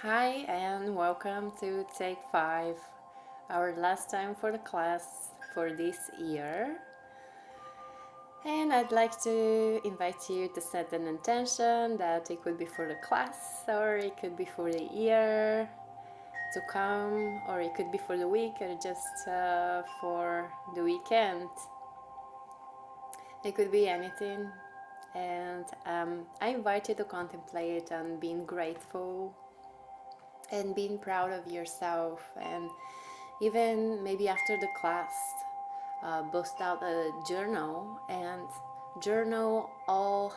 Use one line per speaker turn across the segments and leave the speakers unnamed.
Hi and welcome to Take 5, our last time for the class for this year. And I'd like to invite you to set an intention that it could be for the class, or it could be for the year to come, or it could be for the week, or just for the weekend. It could be anything. And I invite you to contemplate on being grateful and being proud of yourself, and even maybe after the class bust out a journal and journal all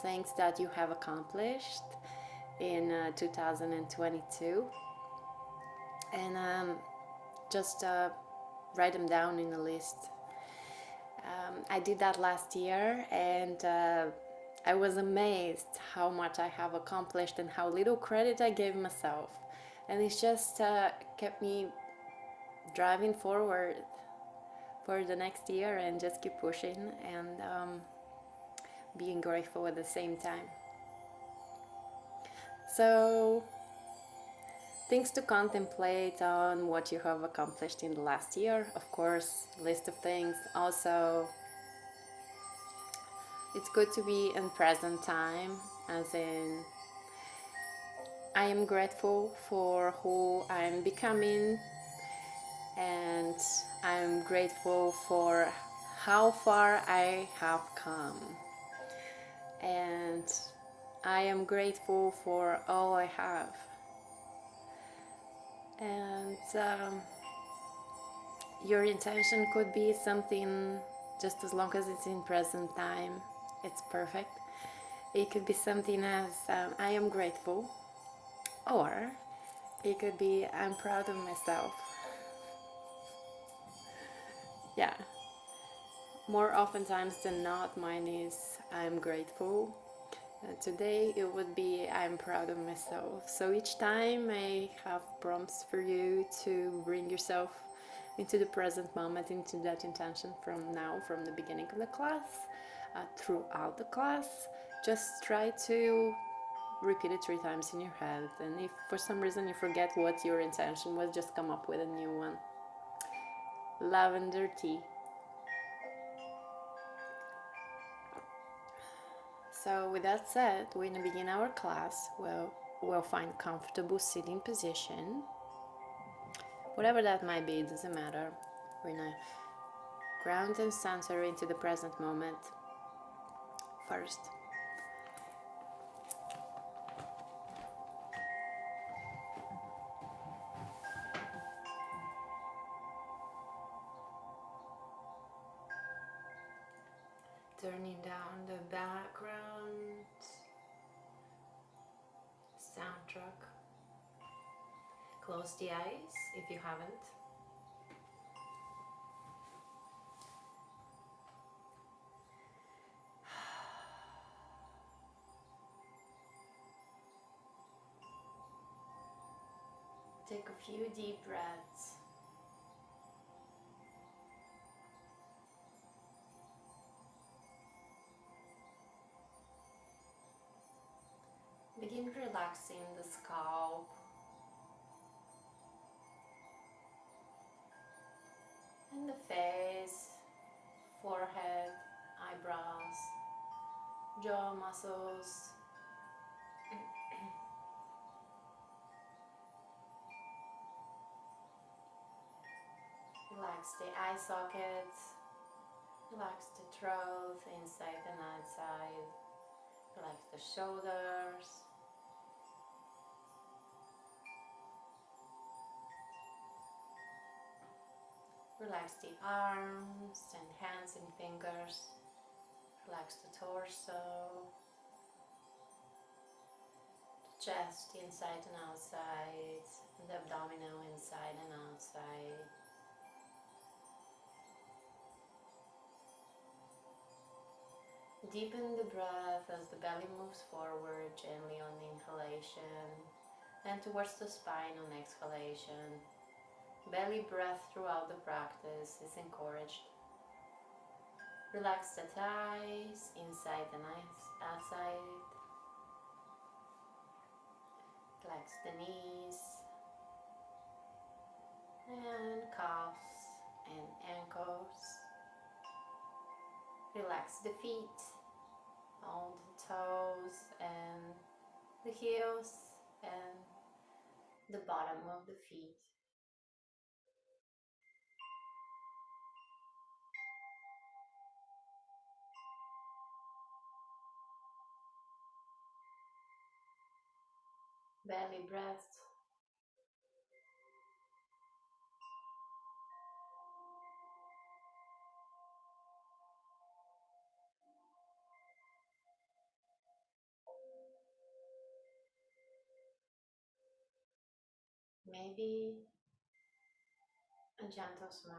things that you have accomplished in 2022, and just write them down in a list. I did that last year, and I was amazed how much I have accomplished and how little credit I gave myself. And it's just kept me driving forward for the next year and just keep pushing and being grateful at the same time. So, things to contemplate on what you have accomplished in the last year. Of course, list of things. Also, it's good to be in present time, as in I am grateful for who I'm becoming, and I'm grateful for how far I have come, and I am grateful for all I have. And your intention could be something, just as long as it's in present time, it's perfect. It could be something as I am grateful, or it could be I'm proud of myself. Yeah, more oftentimes than not, mine is I'm grateful. Today it would be I'm proud of myself. So each time I have prompts for you to bring yourself into the present moment, into that intention from now, from the beginning of the class, throughout the class. Just try to repeat it 3 times in your head. And if for some reason you forget what your intention was, just come up with a new one. Lavender tea. So with that said, we're gonna begin our class. We'll find comfortable sitting position. Whatever that might be, it doesn't matter. We're gonna ground and center into the present moment first. Turning down the background soundtrack. Close the eyes if you haven't. Take a few deep breaths. Begin relaxing the scalp and the face, forehead, eyebrows, jaw muscles. Relax the eye sockets, relax the throat inside and outside, relax the shoulders, relax the arms and hands and fingers, relax the torso, the chest inside and outside, and the abdominal inside and outside. Deepen the breath as the belly moves forward gently on inhalation and towards the spine on exhalation. Belly breath throughout the practice is encouraged. Relax the thighs inside and outside. Relax Relax the knees and calves and ankles. Relax the feet, all the toes and the heels and the bottom of the feet. Belly breath. Maybe a gentle smile.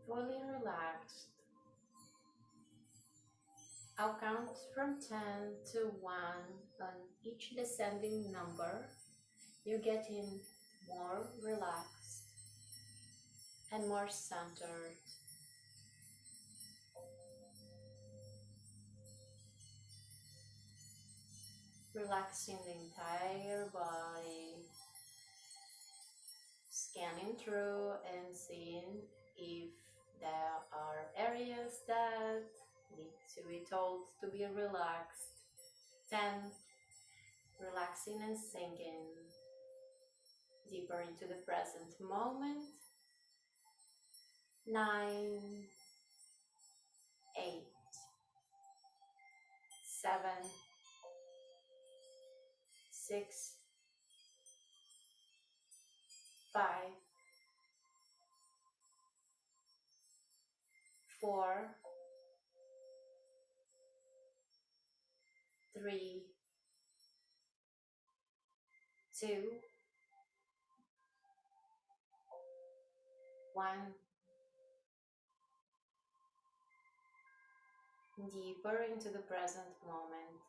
Fully relaxed. I'll count from 10 to 1 on each descending number. You're getting more relaxed and more centered. Relaxing the entire body, scanning through and seeing if there are areas that need to be told to be relaxed. 10. Relaxing and sinking deeper into the present moment. 9, 8, 7, 6, 5, 4, 3, 2, 1. Deeper into the present moment.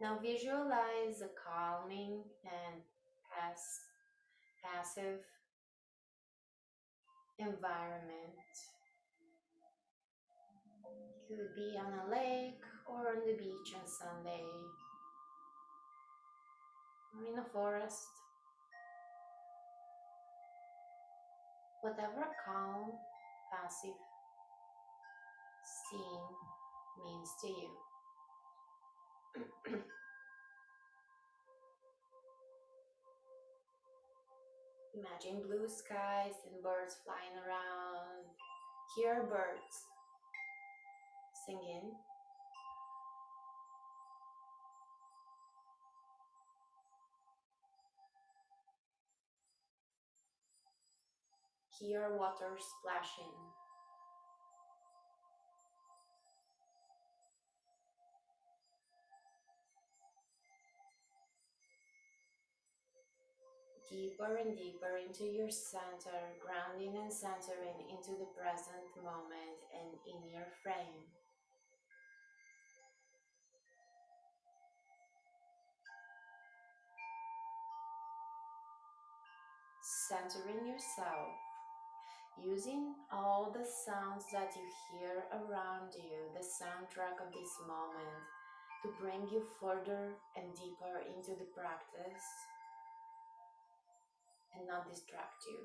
Now visualize a calming and passive environment. It could be on a lake or on the beach on Sunday, or in a forest. Whatever calm, passive scene means to you. Imagine blue skies and birds flying around. Hear birds singing. Hear water splashing. Deeper and deeper into your center, grounding and centering into the present moment and in your frame. Centering yourself, using all the sounds that you hear around you, the soundtrack of this moment, to bring you further and deeper into the practice and not distract you.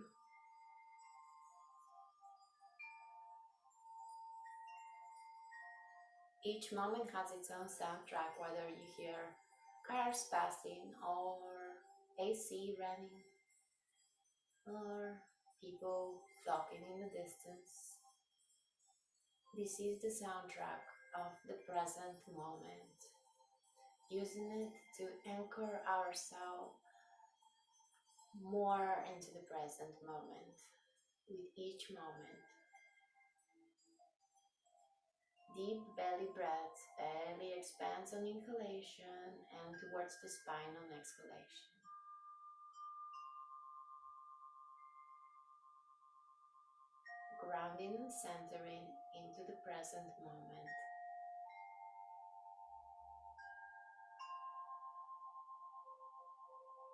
Each moment has its own soundtrack, whether you hear cars passing or AC running or people talking in the distance. This is the soundtrack of the present moment, using it to anchor ourselves more into the present moment with each moment. Deep belly breath, belly expands on inhalation and towards the spine on exhalation. Ground grounding and centering into the present moment.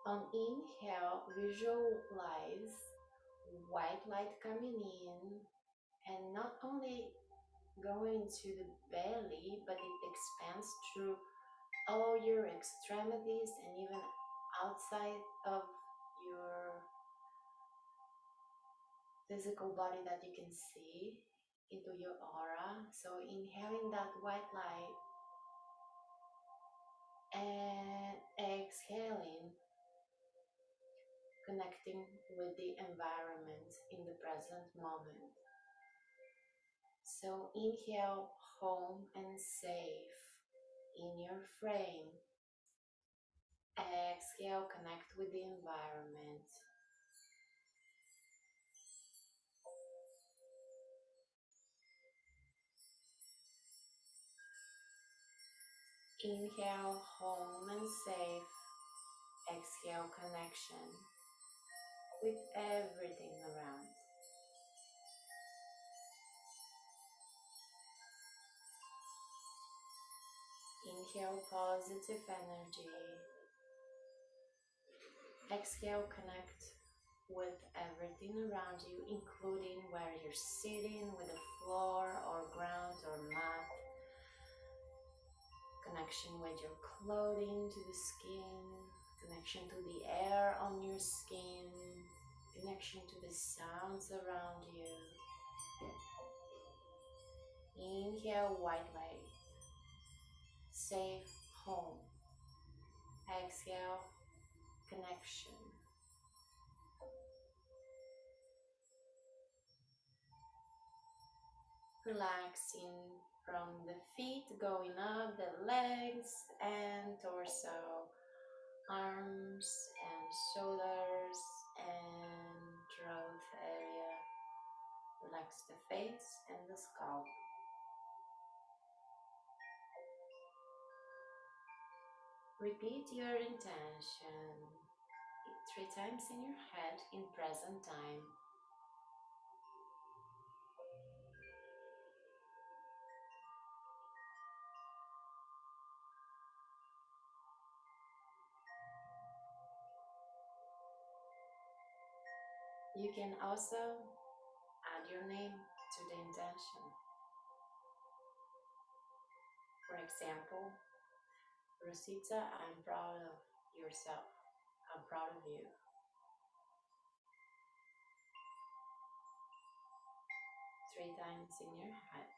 On inhale, visualize white light coming in and not only going to the belly, but it expands through all your extremities and even outside of your physical body that you can see into your aura. So inhaling that white light and exhaling, connecting with the environment in the present moment. So inhale, home and safe in your frame. Exhale, connect with the environment. Inhale, home and safe. Exhale, connection with everything around. Inhale, positive energy. Exhale, connect with everything around you, including where you're sitting, with the floor or ground or mat. Connection with your clothing to the skin, connection to the air on your skin, connection to the sounds around you. Inhale, white light, safe, home. Exhale, connection. Relaxing from the feet going up, the legs and torso, arms and shoulders and throat area. Relax the face and the scalp. Repeat your intention 3 times in your head in present time. You can also add your name to the intention. For example, Rosita, I'm proud of yourself. I'm proud of you. 3 times in your head.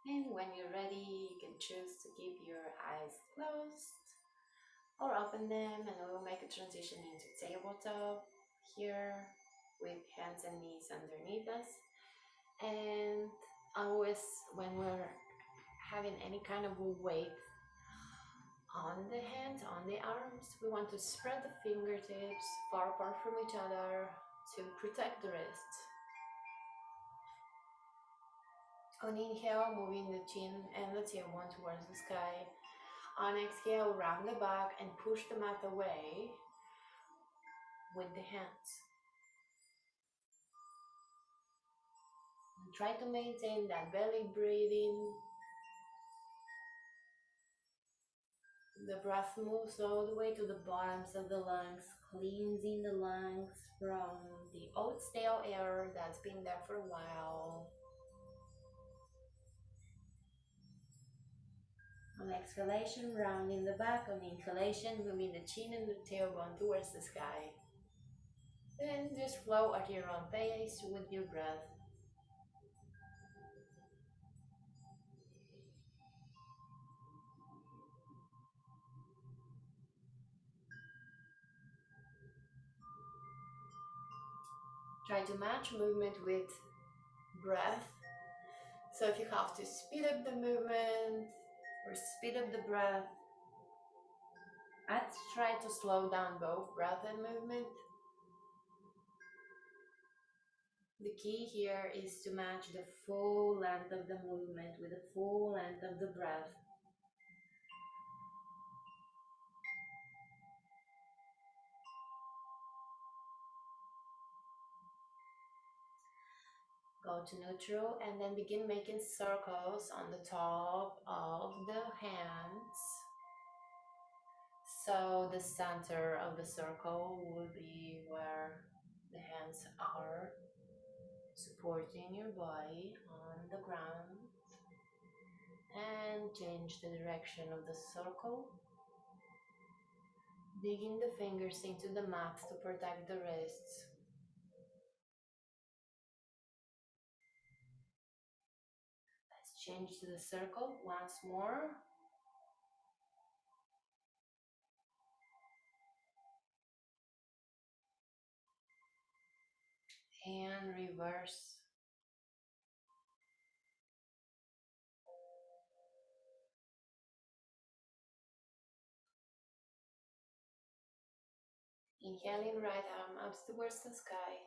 And when you're ready, you can choose to keep your eyes closed or open them, and we'll make a transition into tabletop here with hands and knees underneath us. And always when we're having any kind of weight on the hands, on the arms, we want to spread the fingertips far apart from each other to protect the wrist. On inhale, moving the chin and the tailbone towards the sky. On exhale, round the back and push the mat away with the hands. And try to maintain that belly breathing. The breath moves all the way to the bottoms of the lungs, cleansing the lungs from the old stale air that's been there for a while. On exhalation, rounding the back. On inhalation, moving the chin and the tailbone towards the sky. Then just flow at your own pace with your breath. Try to match movement with breath. So if you have to speed up the movement or speed up the breath, I'd try to slow down both breath and movement. The key here is to match the full length of the movement with the full length of the breath. Go to neutral and then begin making circles on the top of the hands. So the center of the circle will be where the hands are supporting your body on the ground, and change the direction of the circle, digging the fingers into the mat to protect the wrists. Let's change to the circle once more. And reverse. Inhaling, right arm up towards the sky.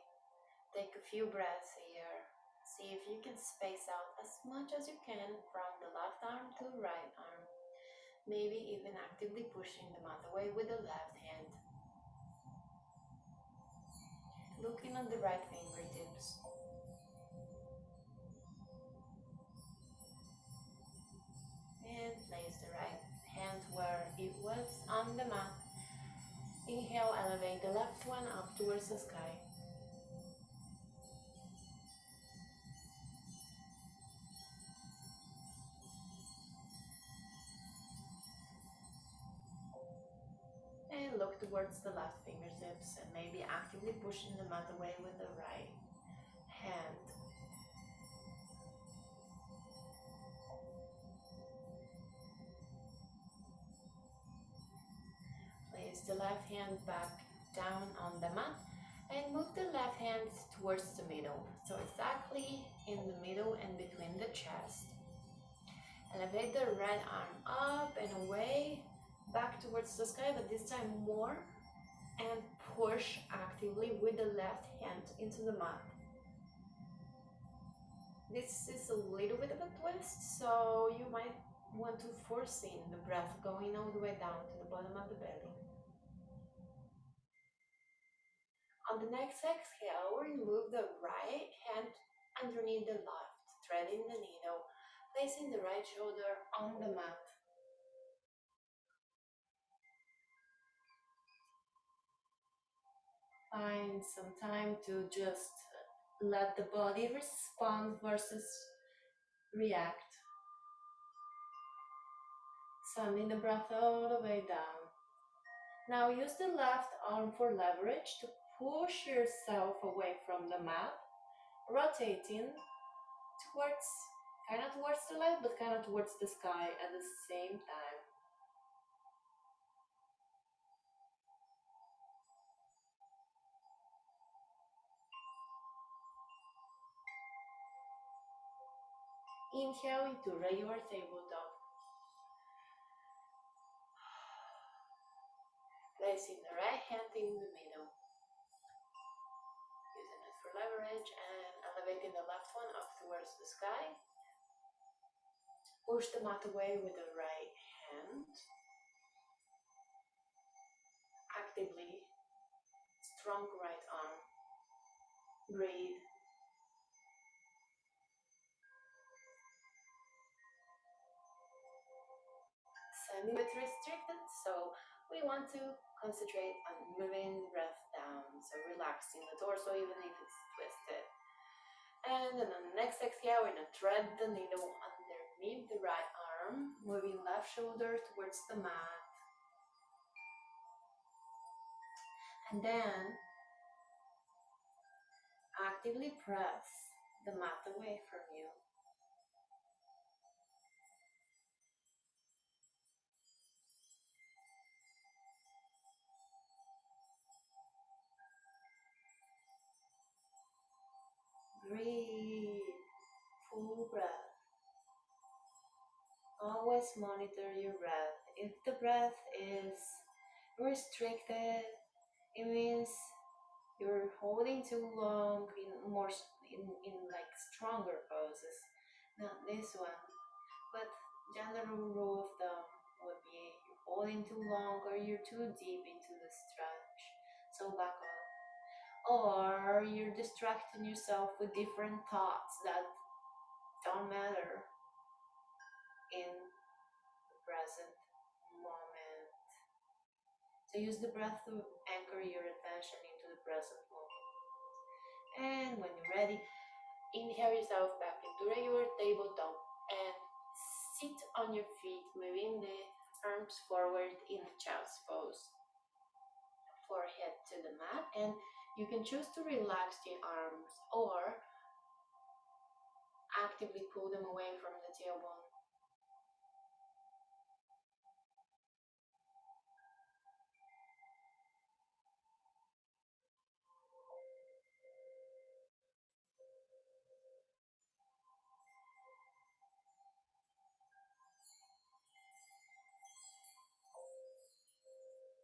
Take a few breaths here. See if you can space out as much as you can from the left arm to the right arm. Maybe even actively pushing the mat away with the left hand. Looking at the right fingertips. And place the right hand where it was on the mat. Inhale, elevate the left one up towards the sky. And look towards the left fingertips and maybe actively pushing the mat away with the right hand. Place the left hand back down on the mat and move the left hand towards the middle. So exactly in the middle and between the chest. Elevate the right arm up and away, back towards the sky, but this time more, and push actively with the left hand into the mat. This is a little bit of a twist, so you might want to force in the breath going all the way down to the bottom of the belly. On the next exhale, remove the right hand underneath the left, threading the needle, placing the right shoulder on the mat. Find some time to just let the body respond versus react. Sending the breath all the way down. Now use the left arm for leverage to push yourself away from the mat, rotating towards, kind of towards the left, but kind of towards the sky at the same time. Inhale into regular tabletop. Placing the right hand in the middle. Using it for leverage and elevating the left one up towards the sky. Push the mat away with the right hand. Actively, strong right arm. Breathe. Semi-bit restricted, so we want to concentrate on moving the breath down, so relaxing the torso even if it's twisted. And then on the next exhale, we're going to thread the needle underneath the right arm, moving left shoulder towards the mat. And then actively press the mat away from you. Breathe, full breath. Always monitor your breath. If the breath is restricted, it means you're holding too long,
in like stronger poses, not this one. But general rule of thumb would be you're holding too long or you're too deep into the stretch, so back up. Or you're distracting yourself with different thoughts that don't matter in the present moment. So use the breath to anchor your attention into the present moment. And when you're ready, inhale yourself back into regular tabletop and sit on your feet, moving the arms forward in the child's pose. Forehead to the mat, and you can choose to relax the arms or actively pull them away from the tailbone.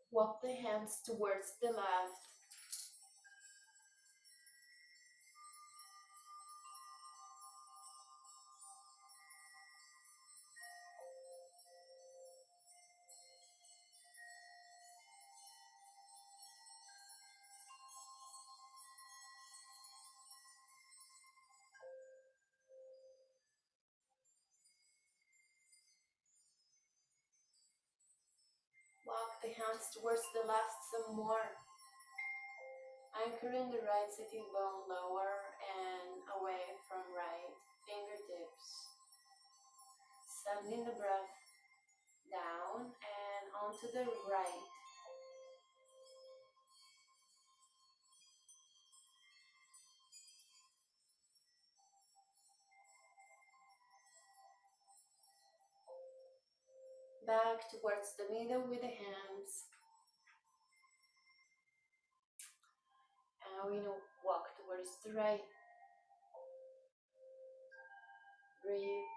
Walk the hands towards the left. Walk the hands towards the left some more. Anchoring the right sitting bone lower and away from right fingertips. Sending the breath down and onto the right. Back towards the middle with the hands. And we're going to walk towards the right. Breathe.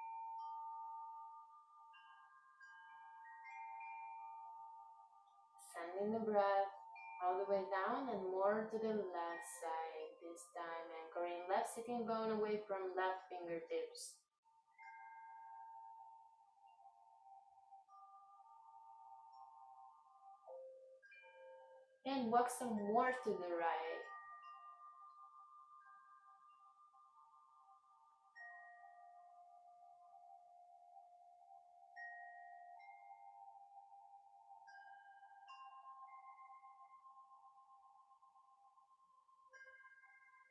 Sending the breath all the way down and more to the left side. This time anchoring left sitting bone away from left fingertips. And walk some more to the right.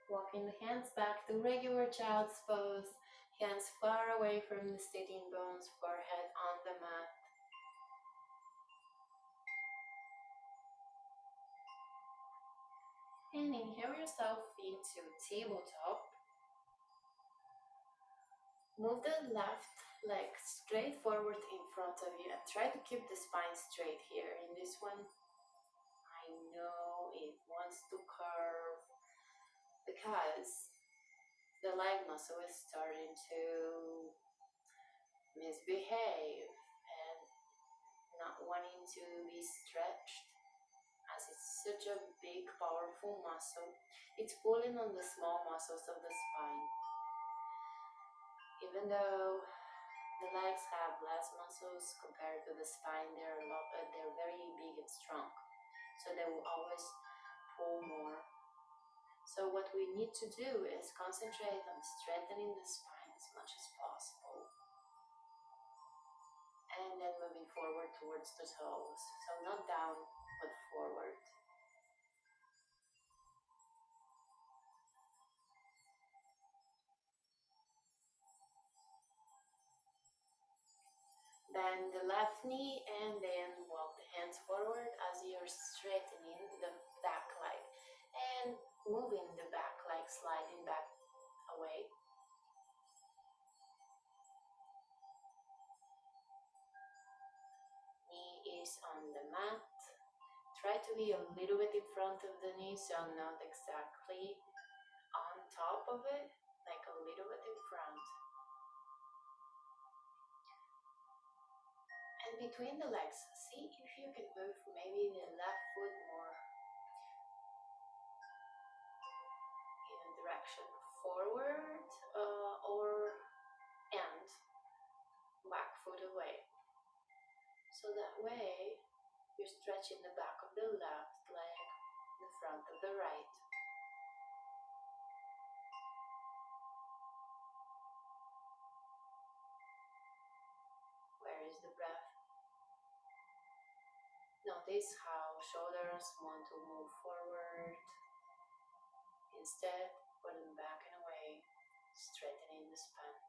Walking the hands back to regular child's pose. Hands far away from the sitting bones, forehead on the mat. And inhale yourself into tabletop. Move the left leg straight forward in front of you and try to keep the spine straight here. In this one, I know it wants to curve because the leg muscle is starting to misbehave and not wanting to be stretched, as it's such a big, powerful muscle. It's pulling on the small muscles of the spine. Even though the legs have less muscles compared to the spine, they're very big and strong, so they will always pull more. So what we need to do is concentrate on strengthening the spine as much as possible. And then moving forward towards the toes. So not down, but forward. Bend the left knee and then walk the hands forward as you're straightening the back leg. And moving the back leg, sliding back away. Knee is on the mat. Try to be a little bit in front of the knee, so not exactly on top of it, like a little bit in front. And between the legs, see if you can move maybe the left foot more in a direction forward So that way, you're stretching the back of the left leg, the front of the right. Where is the breath? Notice how shoulders want to move forward. Instead, put them back and away, straightening the spine.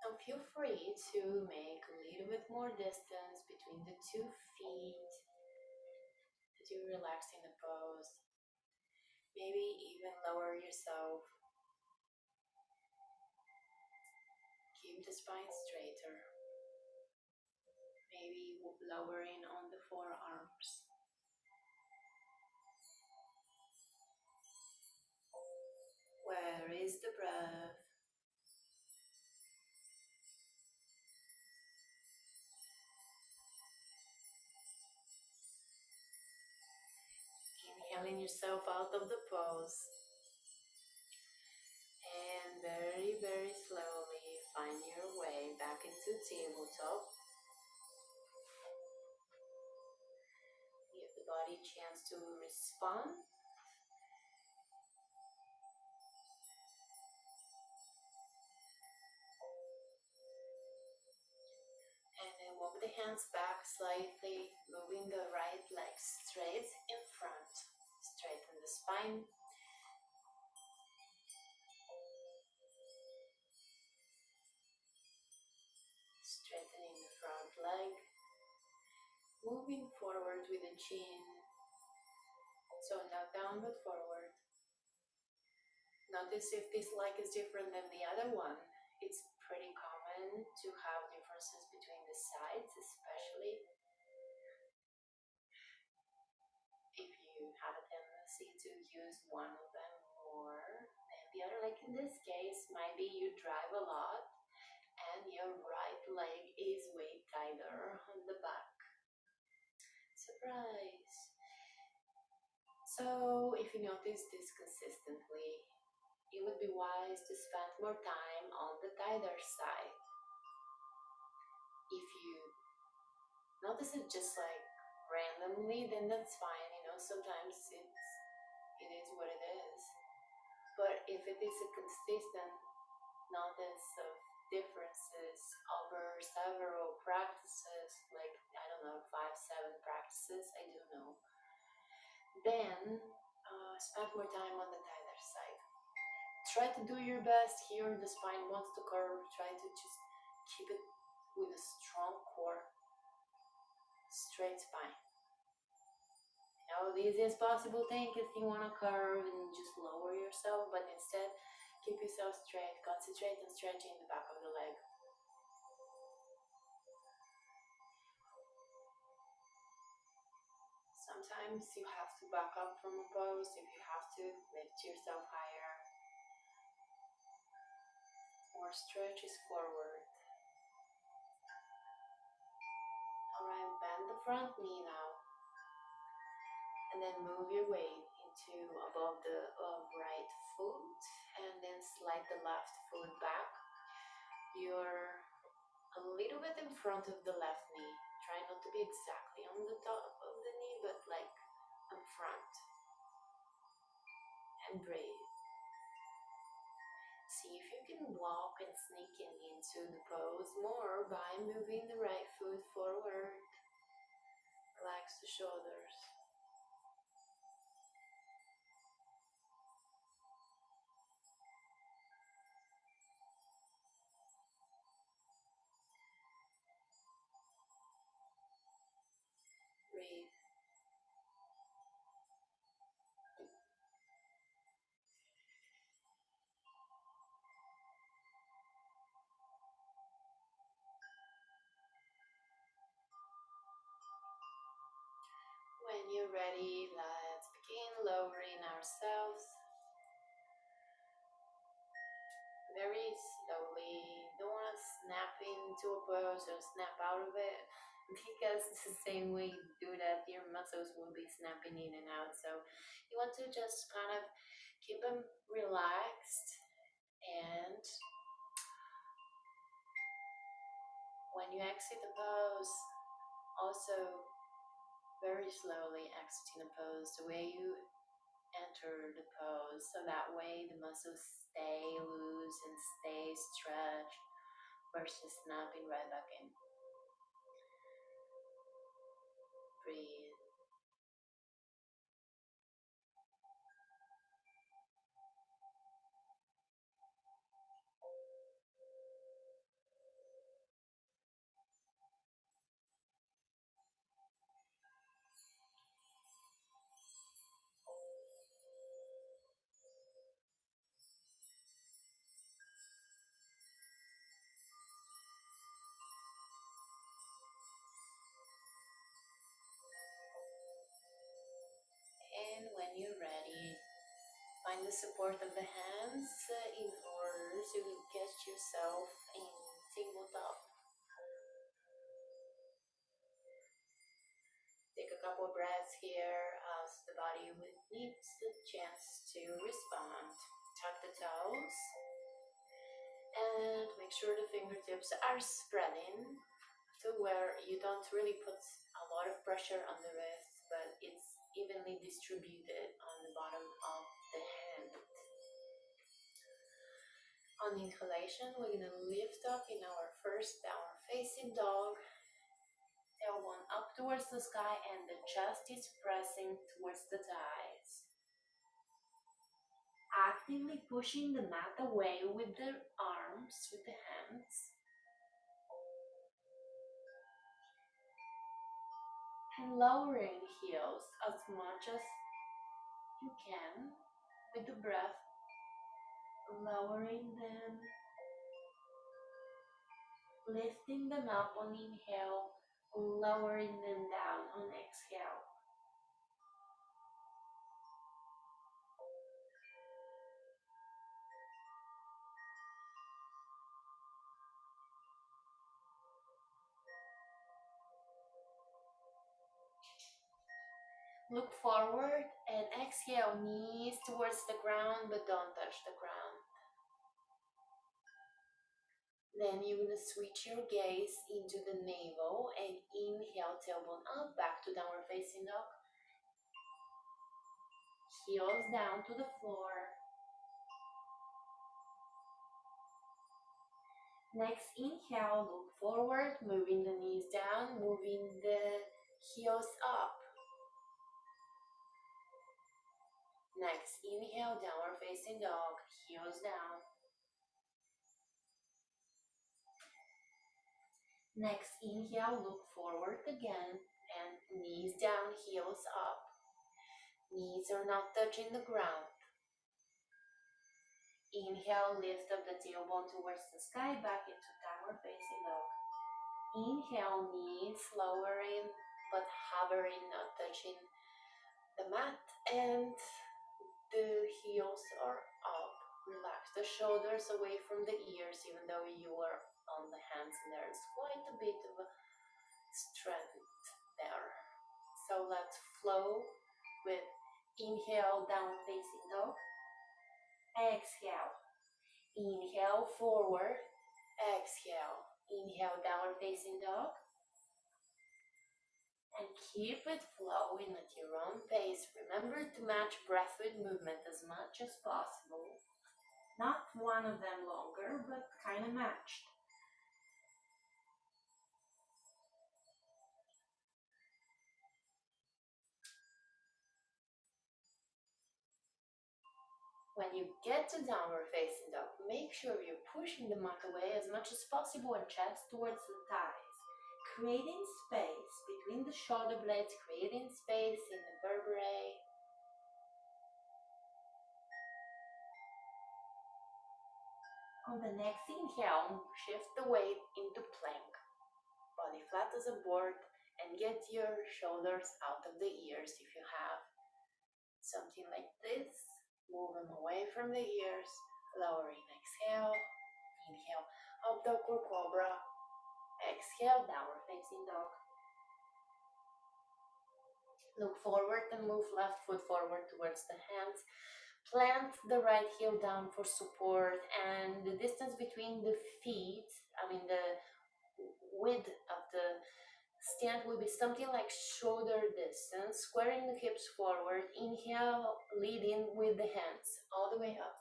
Now feel free to make a little bit more distance between the 2 feet as you relax in the pose. Maybe even lower yourself. Keep the spine straighter. Maybe lowering on the forearms. Where is the breath? Inhaling yourself out of the pose. And very, very slowly find your way back into tabletop. Give the body a chance to respond. And then walk the hands back slightly, moving the right leg straight in front. Straighten the spine. Straightening the front leg. Moving forward with the chin. So not down but forward. Notice if this leg is different than the other one. It's pretty common to have differences between the sides, especially if you have a tendency to use one of them more than the other. Like in this case, maybe you drive a lot and your right leg is way tighter on the back. Surprise! So if you notice this consistently, it would be wise to spend more time on the tighter side. If you notice it just like randomly, then that's fine. Sometimes it is what it is. But if it is a consistent notice of differences over several practices, like I don't know, 5, 7 practices, I don't know, then spend more time on the tighter side. Try to do your best here. The spine wants to curve. Try to just keep it with a strong core, straight spine. The easiest possible thing if you want to curve and just lower yourself, but instead keep yourself straight. Concentrate on stretching the back of the leg. Sometimes you have to back up from a pose if you have to lift yourself higher, or stretch is forward. Alright, bend the front knee now, and then move your weight into above the right foot, and then slide the left foot back. You're a little bit in front of the left knee. Try not to be exactly on the top of the knee, but like in front. And breathe. See if you can walk and sneak into the pose more by moving the right foot forward. Relax the shoulders. Breathe. When you're ready, let's begin lowering ourselves. Very slowly. Don't want to snap into a pose or snap out of it, because it's the same way you do that, your muscles will be snapping in and out. So you want to just kind of Keep them relaxed, and when you exit the pose, also very slowly exiting the pose the way you enter the pose, so that way the muscles stay loose and stay stretched versus snapping right back in. Breathe. And when you're ready, find the support of the hands in order to get yourself in tabletop. Take a couple of breaths here as the body needs the chance to respond. Tuck the toes and make sure the fingertips are spreading to where you don't really put a lot of pressure on the wrist, but it's evenly distributed on the bottom of the hand. On inhalation, we're going to lift up in our first downward facing dog. Tailbone up towards the sky and the chest is pressing towards the thighs. Actively pushing the mat away with the arms, with the hands. And lowering heels as much as you can with the breath. Lowering them. Lifting them up on inhale. Lowering them down on exhale. Look forward and exhale, knees towards the ground but don't touch the ground. Then you're going to switch your gaze into the navel and inhale, tailbone up, back to downward facing dog. Heels down to the floor. Next inhale, look forward, moving the knees down, moving the heels up. Next inhale, downward facing dog, heels down. Next inhale, look forward again and knees down, heels up. Knees are not touching the ground. Inhale, lift up the tailbone towards the sky, back into downward facing dog. Inhale, knees lowering but hovering, not touching the mat, and the heels are up. Relax the shoulders away from the ears, even though you are on the hands and there's quite a bit of a strength there. So let's flow with inhale, downward facing dog. Exhale. Inhale, forward. Exhale. Inhale, downward facing dog. And keep it flowing at your own pace. Remember to match breath with movement as much as possible. Not one of them longer, but kind of matched. When you get to downward facing dog, make sure you're pushing the mat away as much as possible and chest towards the thighs. Creating space between the shoulder blades, creating space in the vertebrae. On the next inhale, shift the weight into plank. Body flat as a board and get your shoulders out of the ears if you have something like this. Move them away from the ears, lowering. Exhale, inhale, up dog or cobra. Exhale, downward facing dog. Look forward and move left foot forward towards the hands.
Plant the right heel down for support, and the distance between the feet, I mean the width of the stand will be something like shoulder distance, squaring the hips forward. Inhale, lead in with the hands all the way up.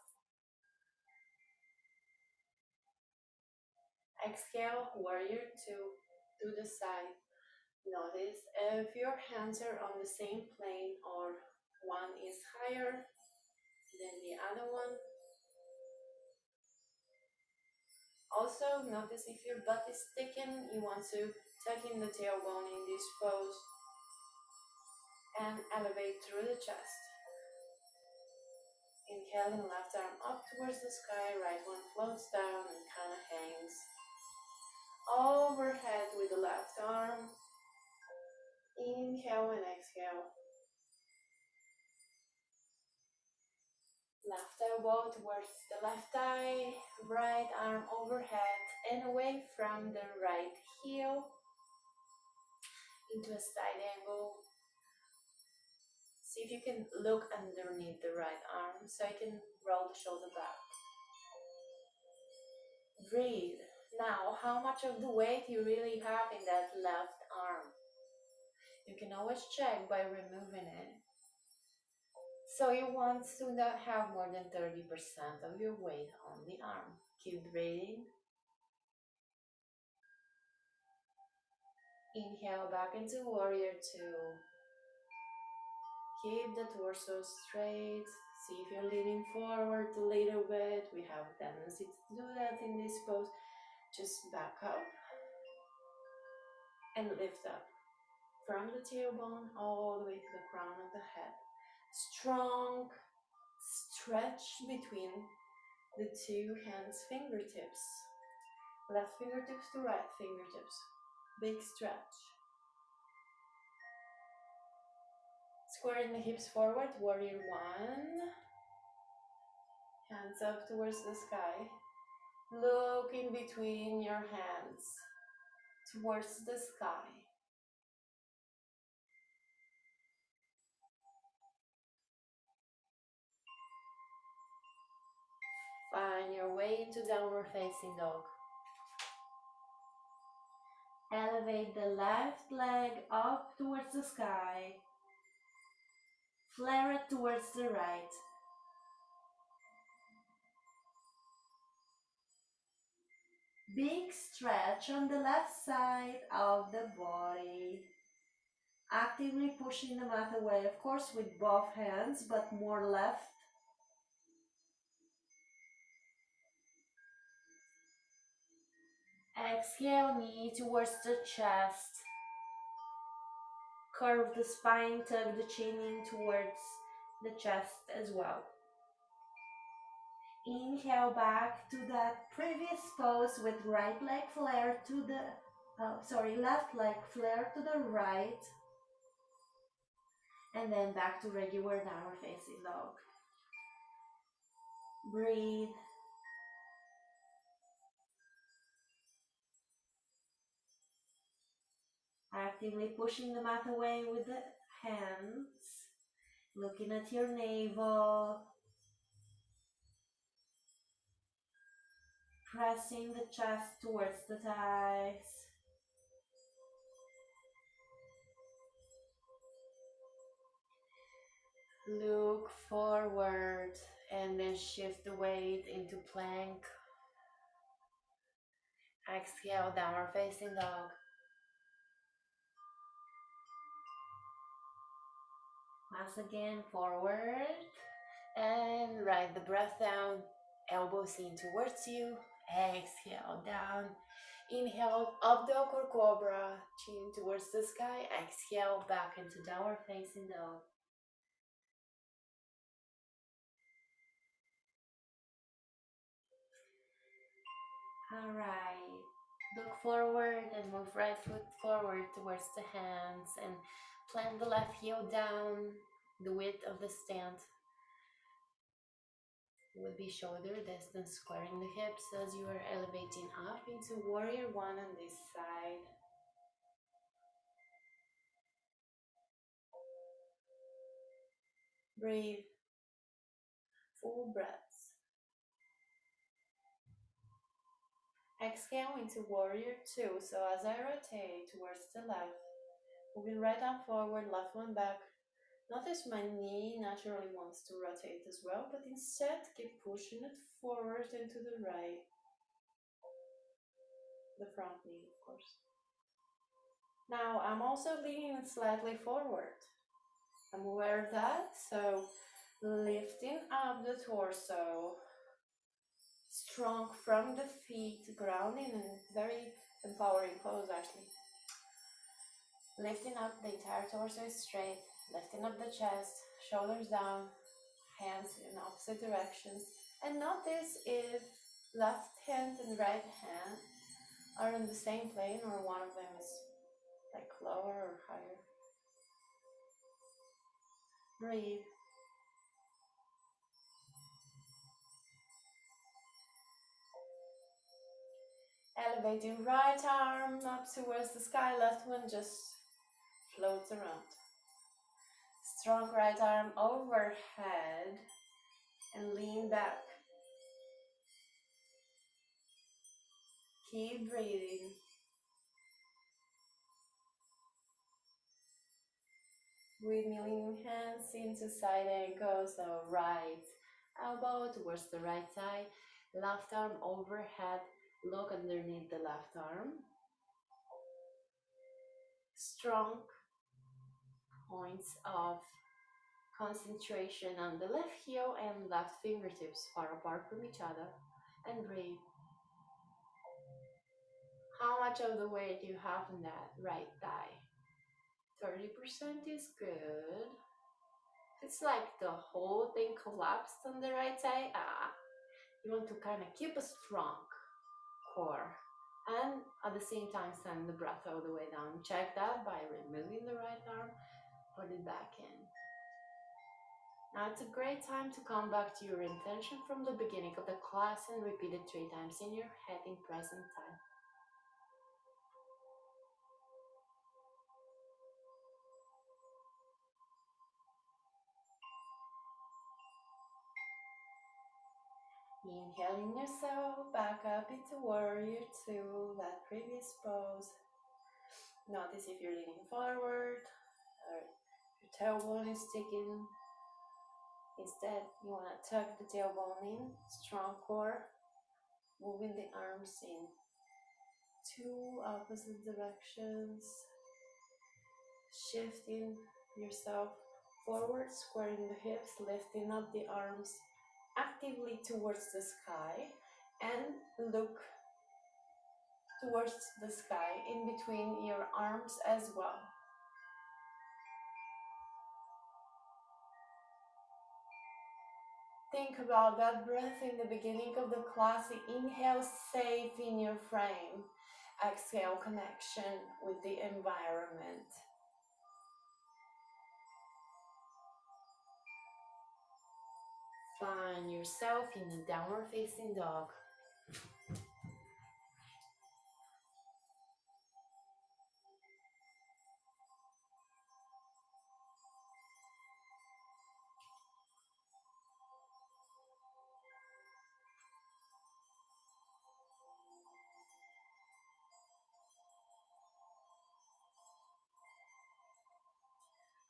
Exhale, warrior two to the side. Notice if your hands are on the same plane or one is higher than the other one. Also, notice if your butt is thickened, you want to tuck in the tailbone in this pose and elevate through the chest. Inhaling, left arm up towards the sky, right one floats down and kind of hangs overhead with the left arm. Inhale and exhale. Left elbow towards the left thigh, right arm overhead and away from the right heel into a side angle. See if you can look underneath the right arm so you can roll the shoulder back. Breathe. Now, how much of the weight you really have in that left arm? You can always check by removing it. So you want to not have more than 30% of your weight on the arm. Keep breathing. Inhale back into warrior two. Keep the torso straight. See if you're leaning forward a little bit. We have a tendency to do that in this pose. Just back up and lift up from the tailbone all the way to the crown of the head. Strong stretch between the two hands' fingertips. Left fingertips to right fingertips. Big stretch. Squaring the hips forward, warrior one. Hands up towards the sky. Look in between your hands towards the sky. Find your way into downward facing dog. Elevate the left leg up towards the sky. Flare it towards the right. Big stretch on the left side of the body. Actively pushing the mat away, of course with both hands, but more left. Exhale, knee towards the chest. Curve the spine, tug the chin in towards the chest as well. Inhale back to that previous pose with right leg flare to the, left leg flare to the right. And then back to regular downward facing dog. Breathe. Actively pushing the mat away with the hands. Looking at your navel. Pressing the chest towards the thighs. Look forward and then shift the weight into plank. Exhale, downward facing dog. Once again, forward and ride the breath down. Elbows in towards you. Exhale, down. Inhale, up dog or cobra. Chin towards the sky. Exhale, back into downward facing dog. Alright. Look forward and move right foot forward towards the hands and plant the left heel down the width of the stand. Would be shoulder distance, squaring the hips as you are elevating up into warrior one on this side. Breathe.
full breaths. Exhale into warrior two. So as I rotate towards the left, moving right arm forward, left one back. Notice my knee naturally wants to rotate as well, but instead keep pushing it forward and to the right. The front knee, of course. Now I'm also leaning slightly forward. I'm aware of that, so lifting up the torso, strong from the feet, grounding in very empowering pose actually. Lifting up, the entire torso is straight, lifting up the chest, shoulders down, hands in opposite directions. And notice if left hand and right hand are in the same plane or one of them is like lower or higher. Breathe. Elevating right arm up towards the sky, left one just floats around. Strong right arm overhead and lean back. Keep breathing. Windmilling hands into side angle, so right elbow towards the right side, left arm overhead, look underneath the left arm. Strong points of concentration on the left heel and left fingertips far apart from each other, and breathe. How much of the weight do you have in that right thigh? 30% is good. It's like the whole thing collapsed on the right side. You want to kind of keep a strong core and at the same time send the breath all the way down. Check that by removing the right arm, put it back in. Now it's a great time to come back to your intention from the beginning of the class and repeat it 3 times in your head in present time. Inhaling yourself back up into warrior two, that previous pose. Notice if you're leaning forward or your tailbone is sticking. Instead, you want to tuck the tailbone in, strong core, moving the arms in 2 opposite directions, shifting yourself forward, squaring the hips, lifting up the arms actively towards the sky, and look towards the sky in between your arms as well. Think about that breath in the beginning of the class. Inhale, safe in your frame. Exhale, connection with the environment. Find yourself in a downward facing dog.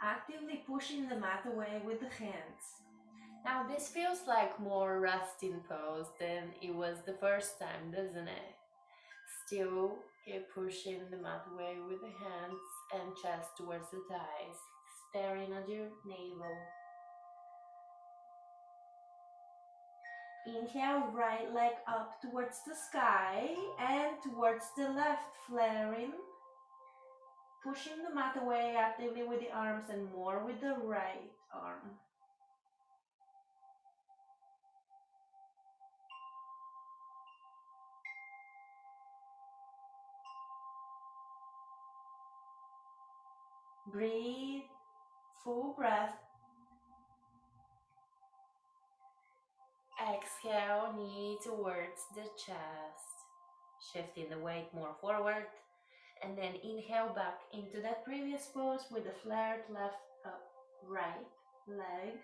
Actively pushing the mat away with the hands. Now this feels like more resting pose than it was the first time, doesn't it? Still keep pushing the mat away with the hands and chest towards the thighs, staring at your navel. Inhale, right leg up towards the sky and towards the left, flaring. Pushing the mat away actively with the arms and more with the right arm. Breathe, full breath. Exhale, knee towards the chest. Shifting the weight more forward. And then inhale back into that previous pose with the flared left up, right leg.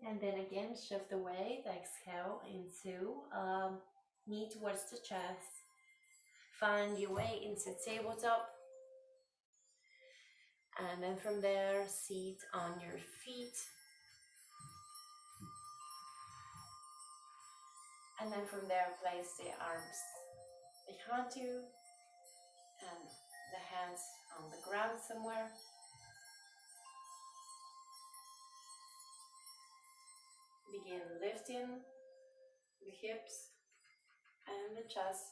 And then again, shift the weight, exhale into knee towards the chest. Find your way into tabletop. And then from there, seat on your feet. And then from there, place the arms behind you and the hands on the ground somewhere. Begin lifting the hips and the chest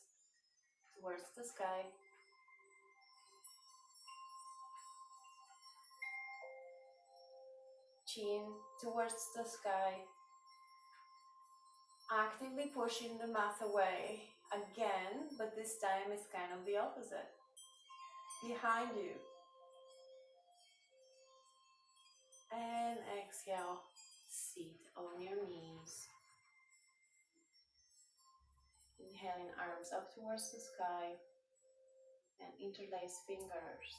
towards the sky. Chin towards the sky. Actively pushing the mouth away again, but this time it's kind of the opposite. Behind you. And exhale, sit on your knees. Inhaling, arms up towards the sky and interlace fingers.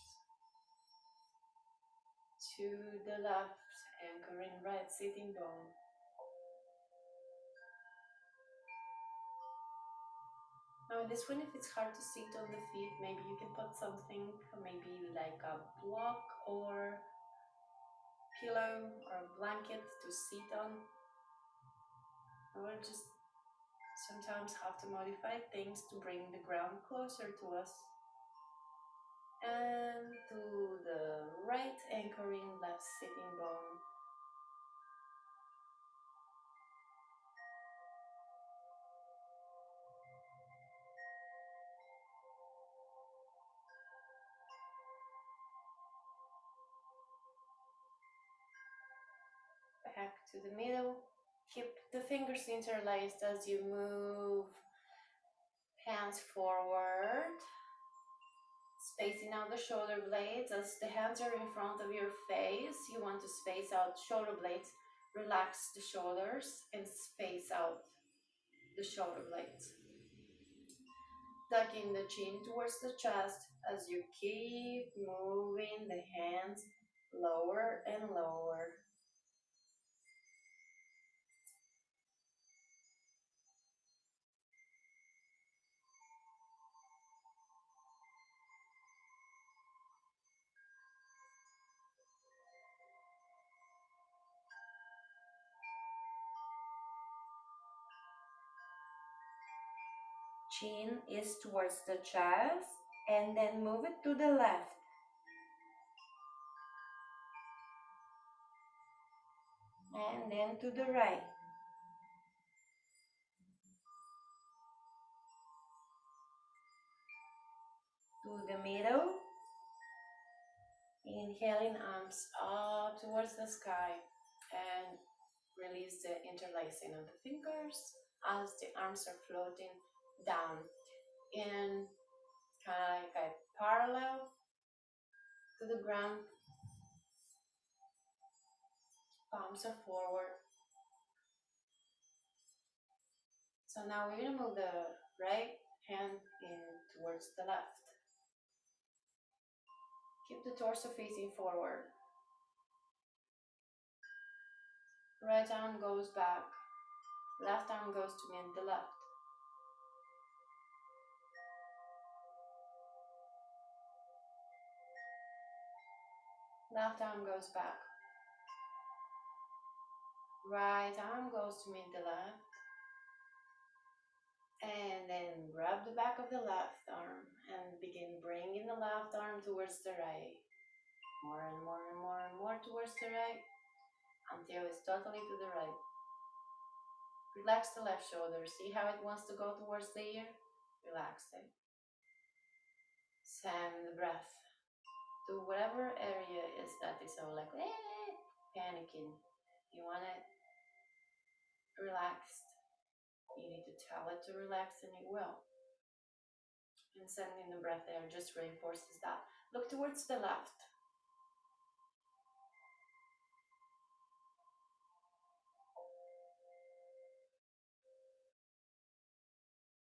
To the left, anchoring right sitting bone. Now in this one, if it's hard to sit on the feet, maybe you can put something, maybe like a block or pillow or a blanket to sit on. Or just sometimes have to modify things to bring the ground closer to us. And to the right, anchoring left sitting bone. Back to the middle. Keep the fingers interlaced as you move hands forward, spacing out the shoulder blades. As the hands are in front of your face, you want to space out shoulder blades. Relax the shoulders and space out the shoulder blades. Tucking the chin towards the chest as you keep moving the hands lower and lower. Chin is towards the chest, and then move it to the left. And then to the right. To the middle. Inhaling, arms up towards the sky, and release the interlacing of the fingers as the arms are floating down in kind of like a parallel to the ground. Palms are forward. So now we're going to move the right hand in towards the left. Keep the torso facing forward. Right arm goes back. Left arm goes to meet the left. Left arm goes back. Right arm goes to meet the left. And then grab the back of the left arm and begin bringing the left arm towards the right. More and more and more and more towards the right until it's totally to the right. Relax the left shoulder. See how it wants to go towards the ear? Relax it. Send the breath to whatever area is that is so like panicking. You want it relaxed. You need to tell it to relax and it will. And sending the breath there just reinforces that. Look towards the left.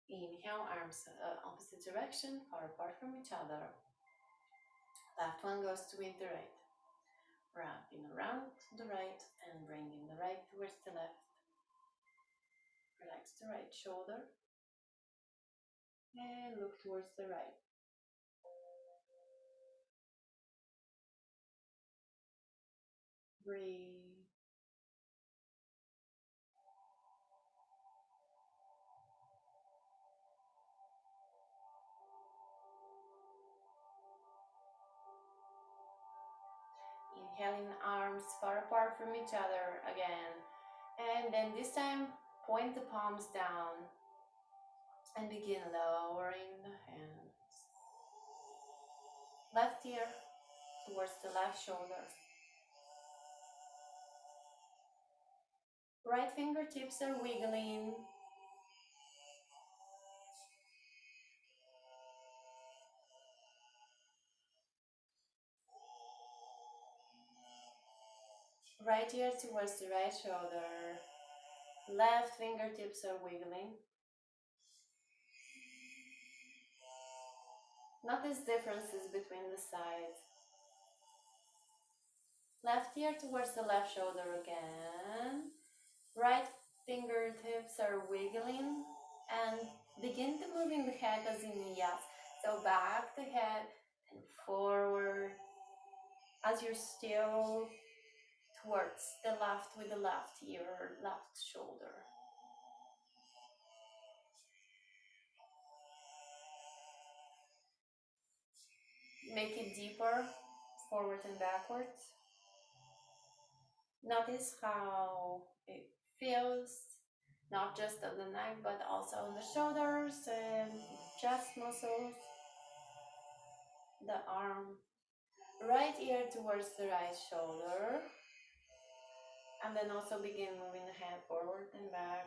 Inhale, arms opposite direction, far apart from each other. Left one goes to meet the right. Wrapping around the right and bringing the right towards the left. Relax the right shoulder and look towards the right. Breathe. Inhaling arms far apart from each other again. And then this time, point the palms down and begin lowering the hands. Left ear towards the left shoulder. Right fingertips are wiggling. Right ear towards the right shoulder. Left fingertips are wiggling. Notice differences between the sides. Left ear towards the left shoulder again. Right fingertips are wiggling and begin to moving the head as in yes. So back the head and forward as you're still towards the left with the left ear, left shoulder. Make it deeper, forward and backwards. Notice how it feels, not just on the neck, but also on the shoulders and chest muscles, the arm. Right ear towards the right shoulder. And then also begin moving the head forward and back.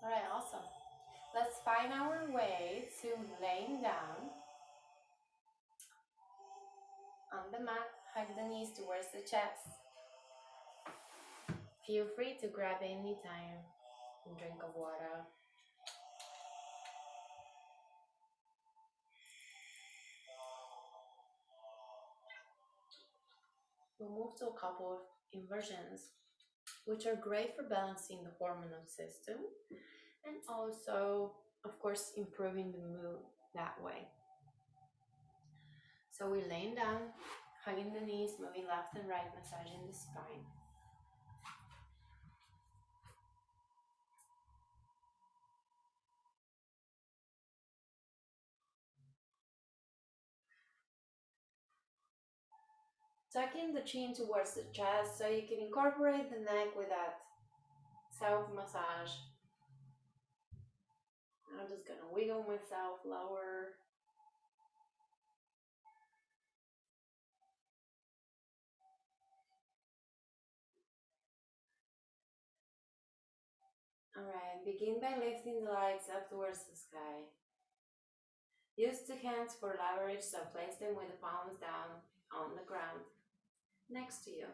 Alright, awesome. Let's find our way to laying down on the mat. Hug the knees towards the chest. Feel free to grab any time a drink of water. We'll move to a couple of inversions, which are great for balancing the hormonal system and also, of course, improving the mood that way. So we're laying down, hugging the knees, moving left and right, massaging the spine. Tucking the chin towards the chest so you can incorporate the neck with that self-massage. I'm just gonna wiggle myself lower. Alright, begin by lifting the legs up towards the sky. Use the hands for leverage, so place them with the palms down on the ground next to you.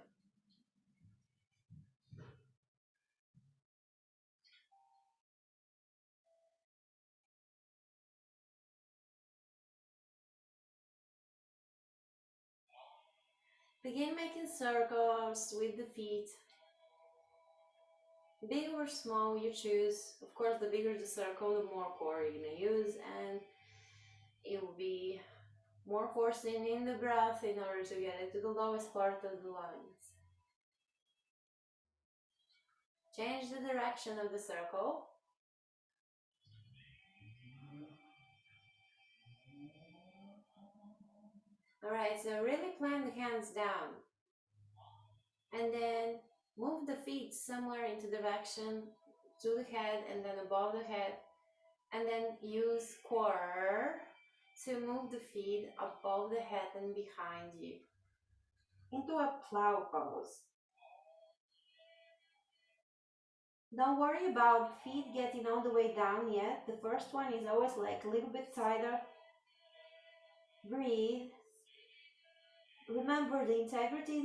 Begin making circles with the feet. Big or small you choose. Of course, the bigger the circle, the more core you're gonna use, and it will be more forcing in the breath in order to get it to the lowest part of the lungs. Change the direction of the circle. Alright, so really plant the hands down. And then move the feet somewhere into direction to the head and then above the head. And then use core to move the feet above the head and behind you into a plow pose. Don't worry about feet getting all the way down yet. The first one is always like a little bit tighter. Breathe.
Remember, the integrity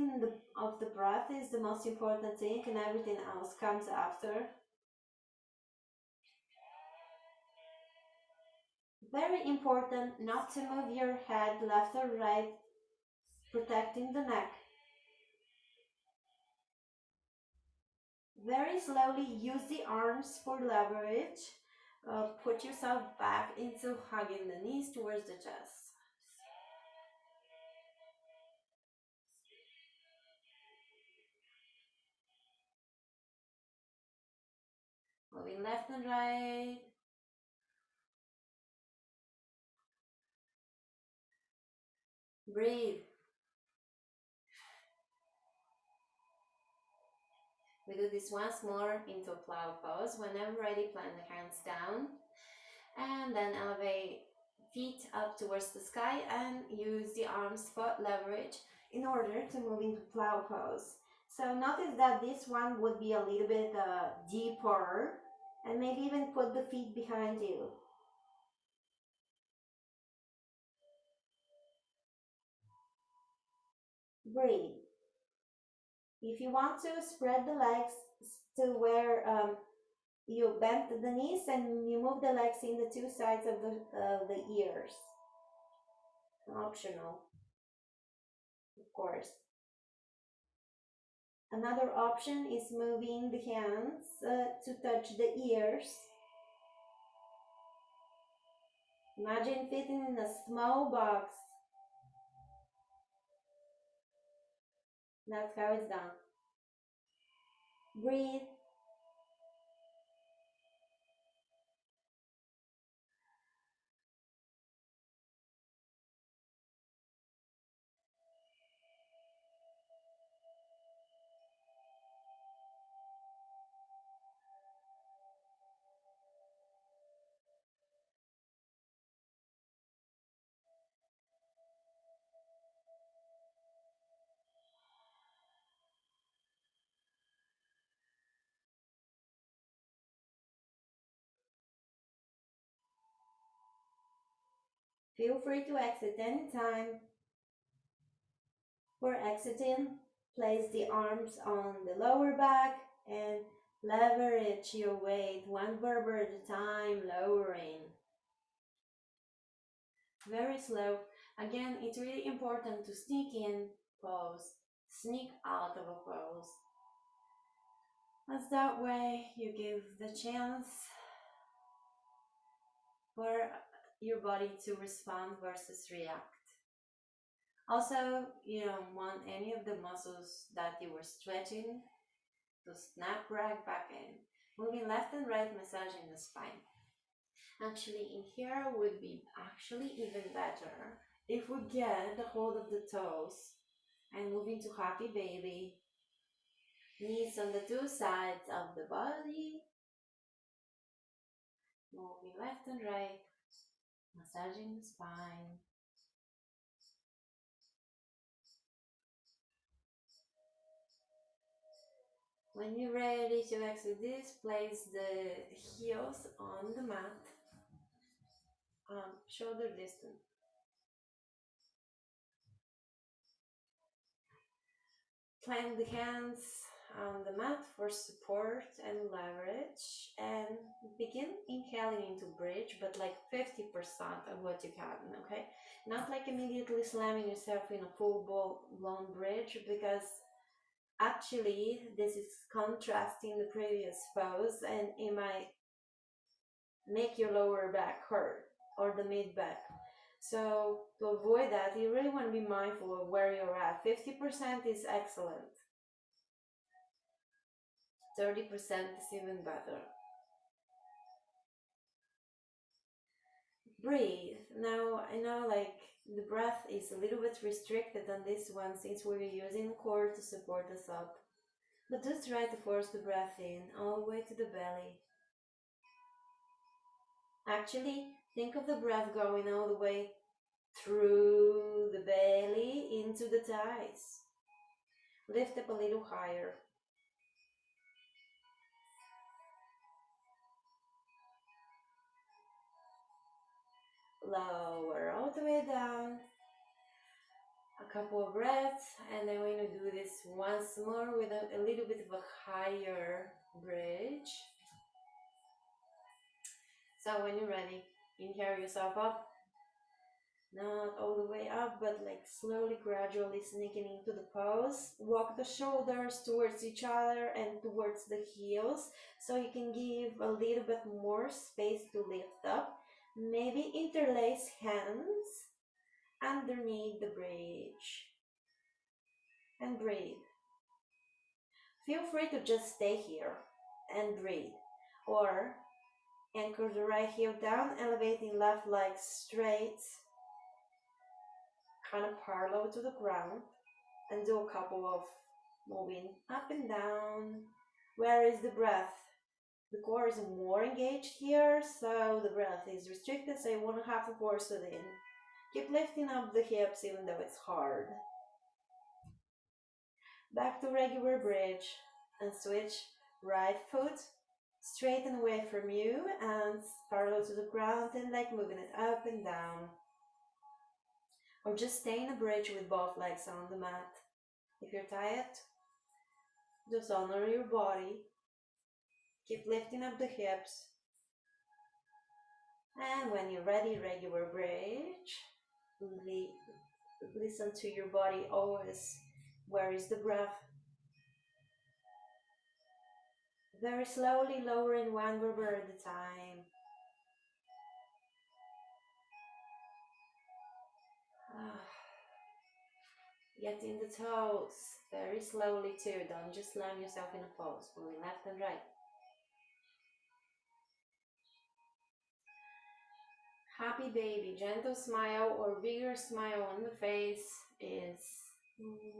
of the breath is the most important thing, and everything else comes after. Very important not to move your head left or right, protecting the neck. Very slowly use the arms for leverage. Put yourself back into hugging the knees towards the chest. Moving left and right. Breathe. We do this once more into plow pose. Whenever ready, plant the hands down and then elevate feet up towards the sky and use the arms for leverage in order to move into plow pose. So notice that this one would be a little bit deeper, and maybe even put the feet behind you. Breathe. If you want to, spread the legs to where you bend the knees and you move the legs in the two sides of the ears. Optional, of course. Another option is moving the hands to touch the ears. Imagine fitting in a small box. That's how it's done. Breathe. Feel free to exit anytime. For exiting, place the arms on the lower back and leverage your weight one vertebra at a time, lowering. Very slow. Again, it's really important to sneak in pose, sneak out of a pose. As that way you give the chance for your body to respond versus react. Also, you don't want any of the muscles that you were stretching to snap right back in. Moving left and right, massaging the spine. Actually, in here would be actually even better if we get the hold of the toes and move into happy baby. Knees on the two sides of the body. Moving left and right, massaging the spine. When you're ready to exit this, place the heels on the mat, shoulder distance. Plant the hands on the mat for support and leverage, and begin inhaling into bridge, but like 50% of what you can, okay? Not like immediately slamming yourself in a full blown bridge, because actually this is contrasting the previous pose and it might make your lower back hurt or the mid back. So to avoid that, you really want to be mindful of where you're at. 50% is excellent. 30% is even better. Breathe. Now, I know like the breath is a little bit restricted on this one since we're using core to support us up. But just try to force the breath in all the way to the belly. Actually, think of the breath going all the way through the belly into the thighs. Lift up a little higher. Lower all the way down.
A couple of breaths, and I'm going to do this once more with a little bit of a higher bridge. So when you're ready, inhale yourself up, not all the way up, but like slowly, gradually sneaking into the pose. Walk the shoulders towards each other and towards the heels, so you can give a little bit more space to lift up. Maybe interlace hands underneath the bridge and breathe. Feel free to just stay here and breathe, or anchor the right heel down, elevating left leg straight, kind of parallel to the ground, and do a couple of moving up and down. Where is the breath? The core is more engaged here, so the breath is restricted, so you want to have to force it in. Keep lifting up the hips even though it's hard. Back to regular bridge and switch right foot straight and away from you and parallel to the ground, and like moving it up and down. Or just stay in a bridge with both legs on the mat. If you're tired, just honor your body. Keep lifting up the hips. And when you're ready, regular bridge. Listen to your body always. Where is the breath? Very slowly lowering one vertebra at a time. Getting the toes very slowly too. Don't just slam yourself in a pose. Moving left and right. Happy baby. Gentle smile or bigger smile on the face is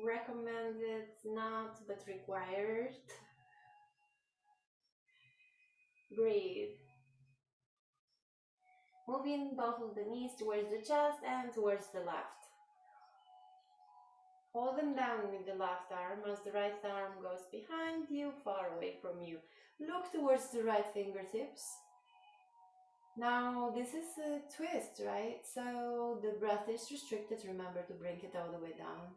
recommended, not but required. Breathe. Moving both of the knees towards the chest and towards the left. Hold them down with the left arm as the right arm goes behind you, far away from you. Look towards the right fingertips. Now this is a twist, right? So the breath is restricted. Remember to bring it all the way down.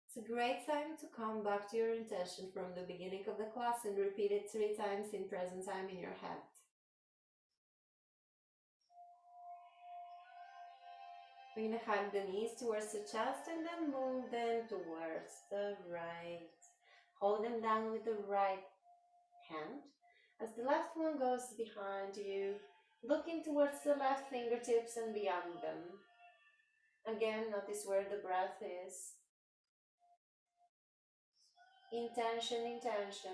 It's a great time to come back to your intention from the beginning of the class and repeat it 3 times in present time in your head. We're going to hug the knees towards the chest and then move them towards the right. Hold them down with the right hand as the left one goes behind you, looking towards the left fingertips and beyond them. Again, notice where the breath is. Intention, intention.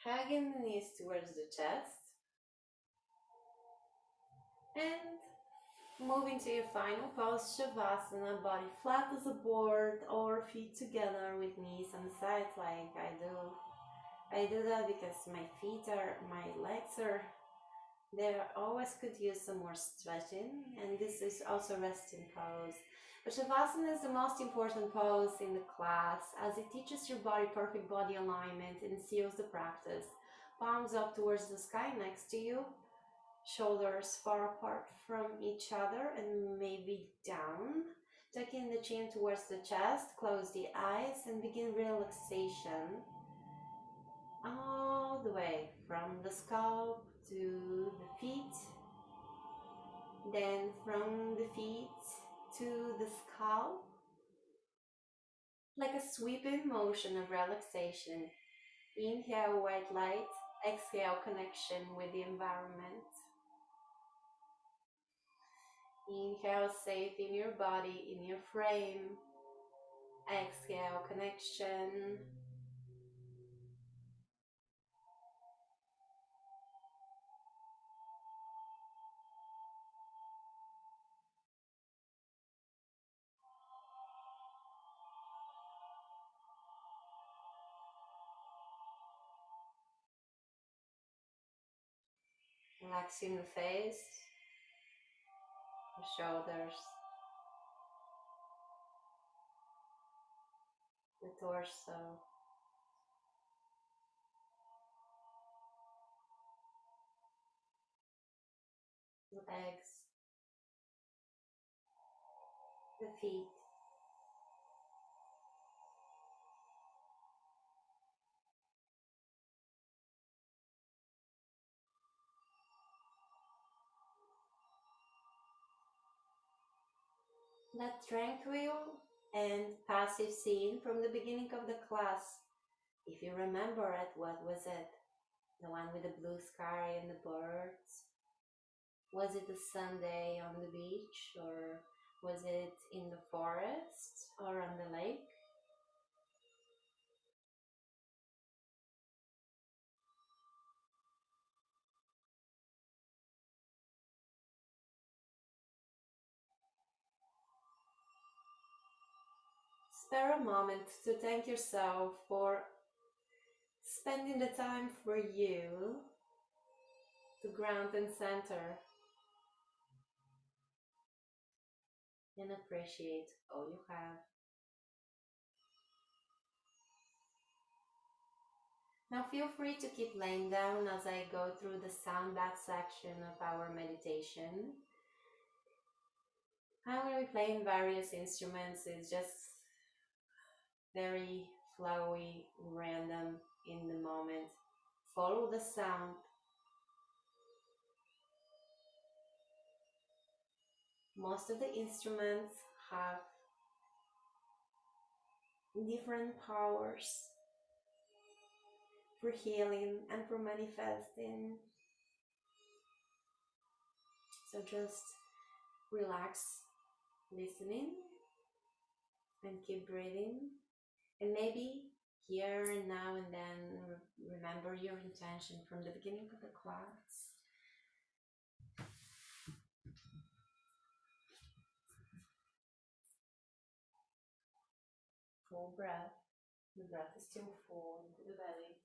Hugging the knees towards the chest. And moving to your final pose, Shavasana, body flat as a board or feet together with knees on the sides like I do. I do that because my legs are, they always could use some more stretching, and this is also resting pose. But Shavasana is the most important pose in the class as it teaches your body perfect body alignment and seals the practice. Palms up towards the sky next to you. Shoulders far apart from each other and maybe down. Tucking the chin towards the chest, close the eyes and begin relaxation all the way from the scalp to the feet, then from the feet to the scalp, like a sweeping motion of relaxation. Inhale, white light. Exhale, connection with the environment. Inhale, safe in your body, in your frame. Exhale, connection. Relaxing the face, the shoulders, the torso, the legs, the feet. That tranquil and passive scene from the beginning of the class. If you remember it, what was it? The one with the blue sky and the birds? Was it a Sunday on the beach, or was it in the forest or on the lake? Spare a moment to thank yourself for spending the time for you to ground and center and appreciate all you have. Now feel free to keep laying down as I go through the sound bath section of our meditation. I'm going to be playing various instruments. It's just very flowy, random in the moment. Follow the sound. Most of the instruments have different powers for healing and for manifesting. So just relax, listening, and keep breathing. And maybe here and now and then remember your intention from the beginning of the class. Full breath. The breath is still full into the belly.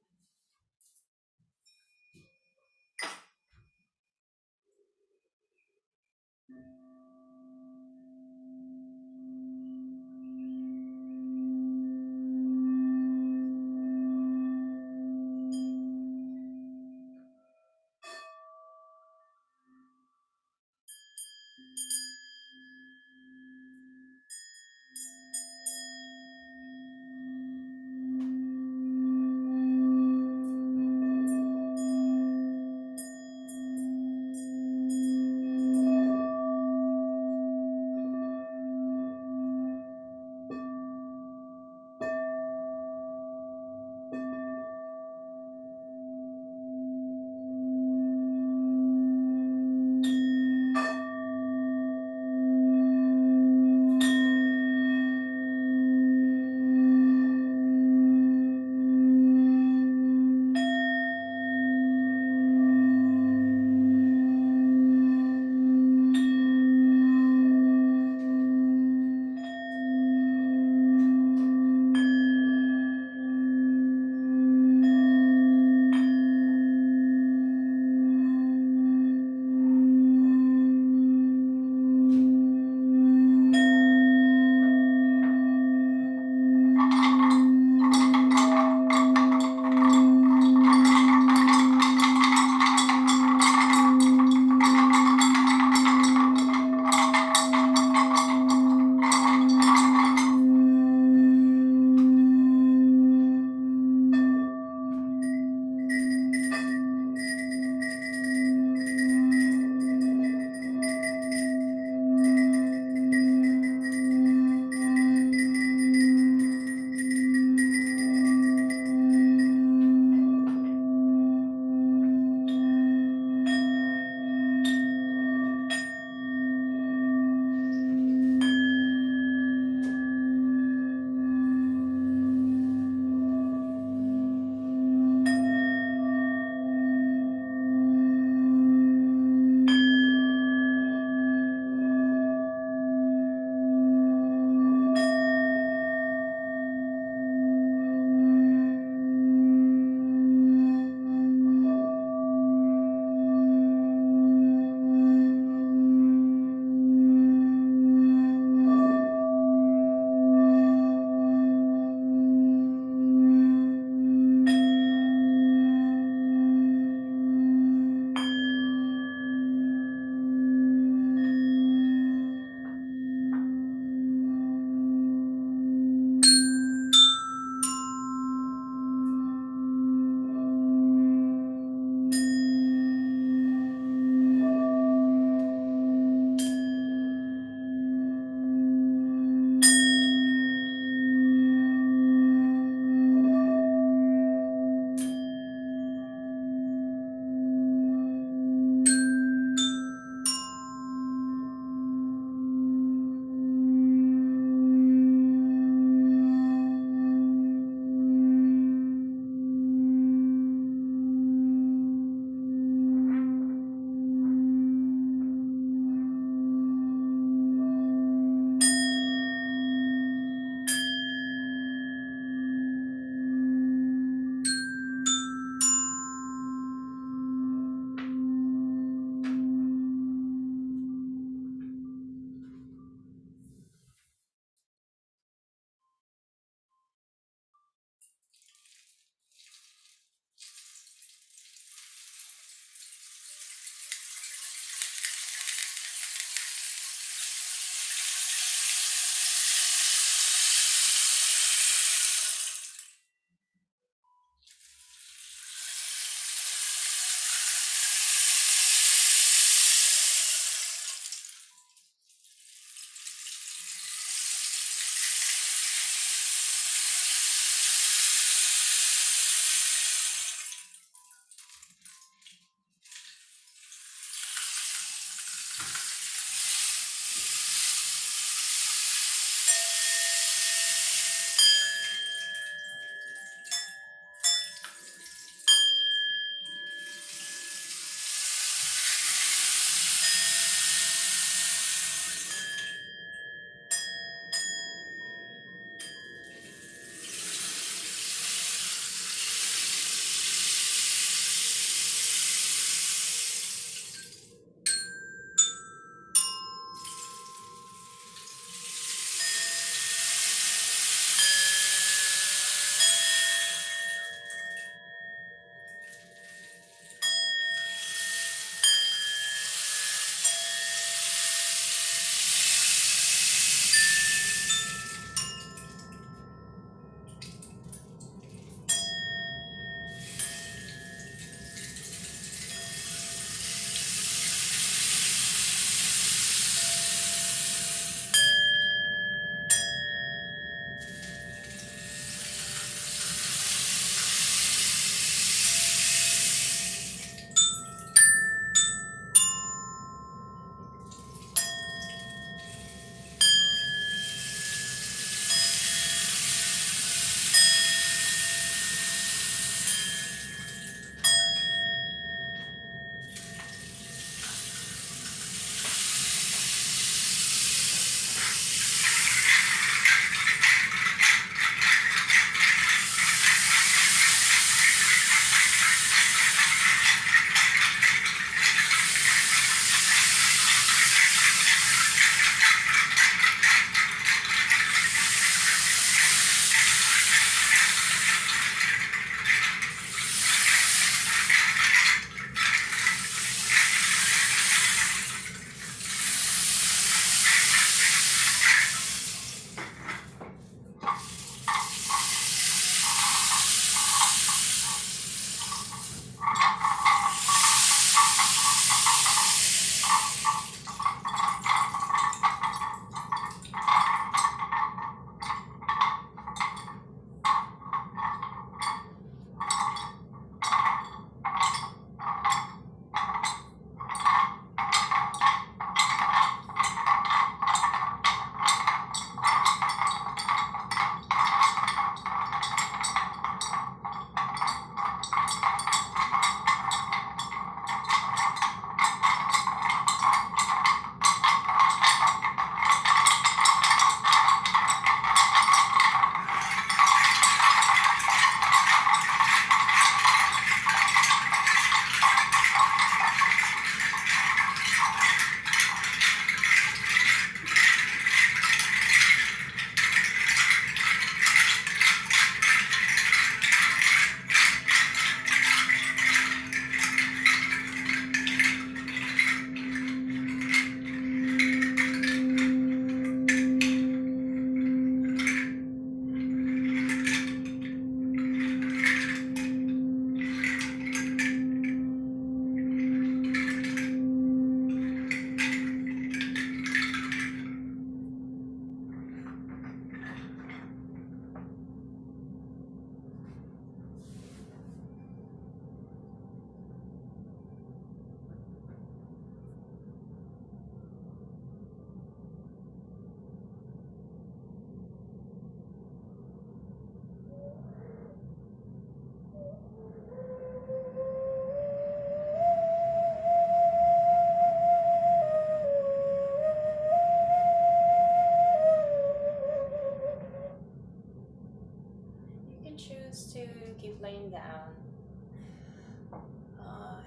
you choose to keep laying down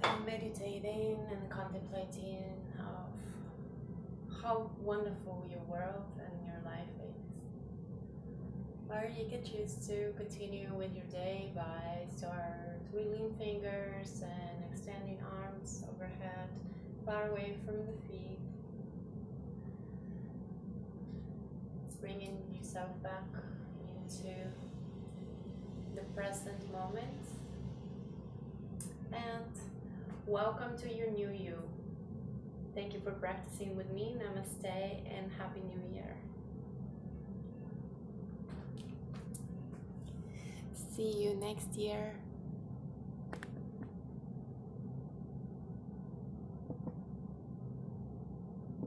and meditating and contemplating of how wonderful your world and your life is. Or you can choose to continue with your day by start twiddling fingers and extending arms overhead, far away from the feet. It's bringing yourself back into the present moment. And welcome to your new you. Thank you for practicing with me. Namaste and Happy New Year.
See you next year.